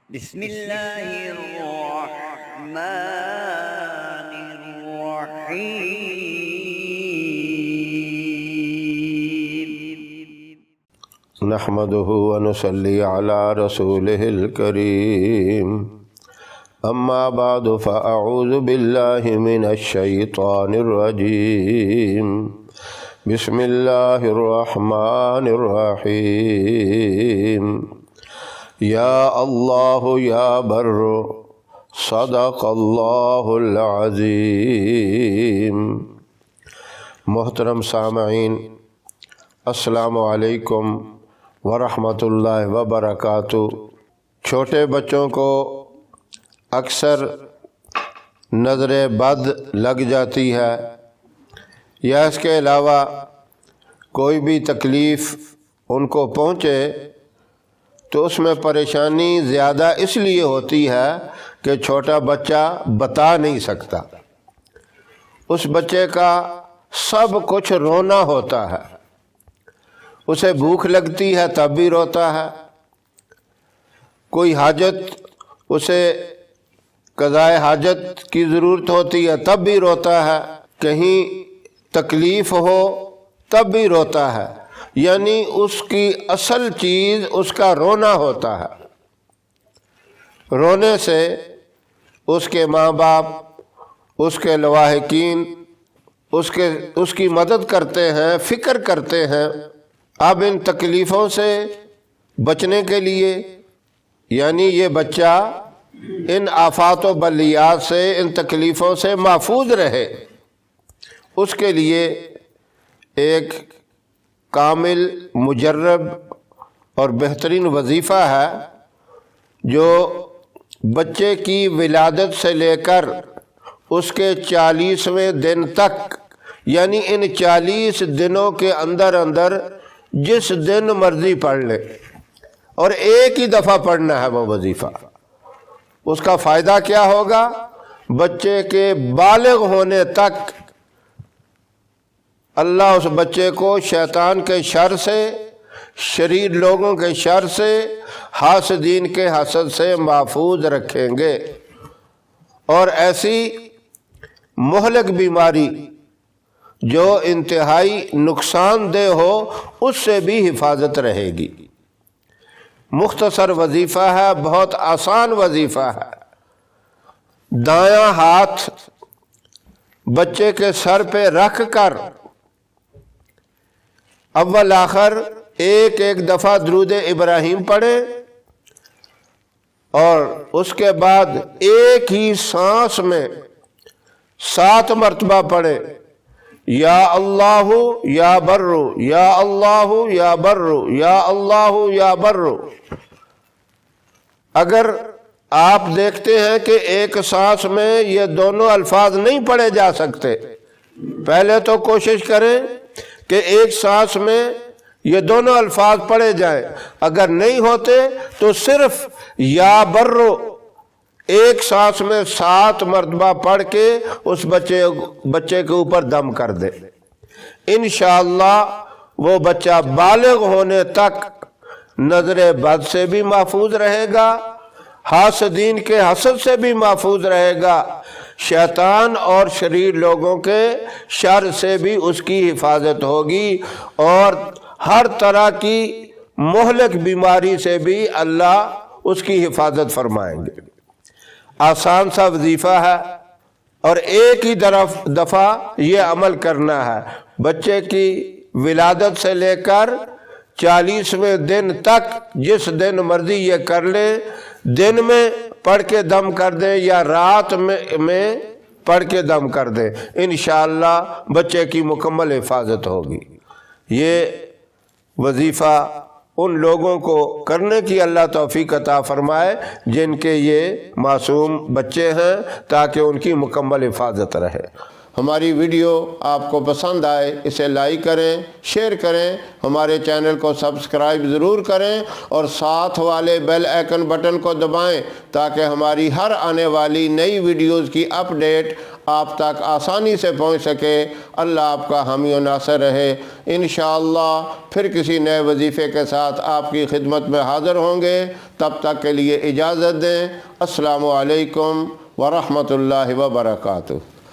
بسم اللہ الرحمن الرحیم نحمده ونصلي على رسوله الكريم اما بعد فاعوذ بالله من الشيطان الرجيم بسم الله الرحمن الرحيم یا اللہ یا بر صدق اللہ العظیم۔ محترم سامعین، السلام علیکم ورحمۃ اللہ وبرکاتہ۔ چھوٹے بچوں کو اکثر نظر بد لگ جاتی ہے یا اس کے علاوہ کوئی بھی تکلیف ان کو پہنچے تو اس میں پریشانی زیادہ اس لیے ہوتی ہے کہ چھوٹا بچہ بتا نہیں سکتا۔ اس بچے کا سب کچھ رونا ہوتا ہے، اسے بھوک لگتی ہے تب بھی روتا ہے، کوئی حاجت اسے قضاء حاجت کی ضرورت ہوتی ہے تب بھی روتا ہے، کہیں تکلیف ہو تب بھی روتا ہے، یعنی اس کی اصل چیز اس کا رونا ہوتا ہے۔ رونے سے اس کے ماں باپ، اس کے لواحقین اس کی مدد کرتے ہیں، فکر کرتے ہیں۔ اب ان تکلیفوں سے بچنے کے لیے، یعنی یہ بچہ ان آفات و بلیات سے، ان تکلیفوں سے محفوظ رہے، اس کے لیے ایک کامل، مجرب اور بہترین وظیفہ ہے جو بچے کی ولادت سے لے کر اس کے 40ویں دن تک، یعنی ان 40 دنوں کے اندر جس دن مرضی پڑھ لے، اور ایک ہی دفعہ پڑھنا ہے وہ وظیفہ۔ اس کا فائدہ کیا ہوگا؟ بچے کے بالغ ہونے تک اللہ اس بچے کو شیطان کے شر سے، شریر لوگوں کے شر سے، حاسدین کے حسد سے محفوظ رکھیں گے، اور ایسی مہلک بیماری جو انتہائی نقصان دہ ہو اس سے بھی حفاظت رہے گی۔ مختصر وظیفہ ہے، بہت آسان وظیفہ ہے۔ دایاں ہاتھ بچے کے سر پہ رکھ کر اول آخر ایک دفعہ درود ابراہیم پڑھیں، اور اس کے بعد ایک ہی سانس میں 7 مرتبہ پڑھیں، یا اللہ یا بر، یا اللہ یا بر، یا اللہ یا بر۔ اگر آپ دیکھتے ہیں کہ ایک سانس میں یہ دونوں الفاظ نہیں پڑھے جا سکتے، پہلے تو کوشش کریں کہ ایک سانس میں یہ دونوں الفاظ پڑھے جائیں۔ اگر نہیں ہوتے تو صرف یا برو ایک سانس میں 7 مرتبہ پڑھ کے اس بچے کے اوپر دم کر دے۔ انشاءاللہ وہ بچہ بالغ ہونے تک نظر بد سے بھی محفوظ رہے گا، حاسدین کے حسد سے بھی محفوظ رہے گا، شیطان اور شریر لوگوں کے شر سے بھی اس کی حفاظت ہوگی، اور ہر طرح کی مہلک بیماری سے بھی اللہ اس کی حفاظت فرمائیں گے۔ آسان سا وظیفہ ہے، اور ایک ہی دفعہ یہ عمل کرنا ہے۔ بچے کی ولادت سے لے کر 40ویں دن تک جس دن مرضی یہ کر لیں، دن میں پڑھ کے دم کر دیں یا رات میں پڑھ کے دم کر دیں، انشاءاللہ بچے کی مکمل حفاظت ہوگی۔ یہ وظیفہ ان لوگوں کو کرنے کی اللہ توفیق عطا فرمائے جن کے یہ معصوم بچے ہیں، تاکہ ان کی مکمل حفاظت رہے۔ ہماری ویڈیو آپ کو پسند آئے اسے لائک کریں، شیئر کریں، ہمارے چینل کو سبسکرائب ضرور کریں، اور ساتھ والے بیل آئیکن بٹن کو دبائیں تاکہ ہماری ہر آنے والی نئی ویڈیوز کی اپڈیٹ آپ تک آسانی سے پہنچ سکے۔ اللہ آپ کا حامی و ناصر رہے۔ انشاءاللہ پھر کسی نئے وظیفے کے ساتھ آپ کی خدمت میں حاضر ہوں گے، تب تک کے لیے اجازت دیں۔ السلام علیکم ورحمۃ اللہ وبرکاتہ۔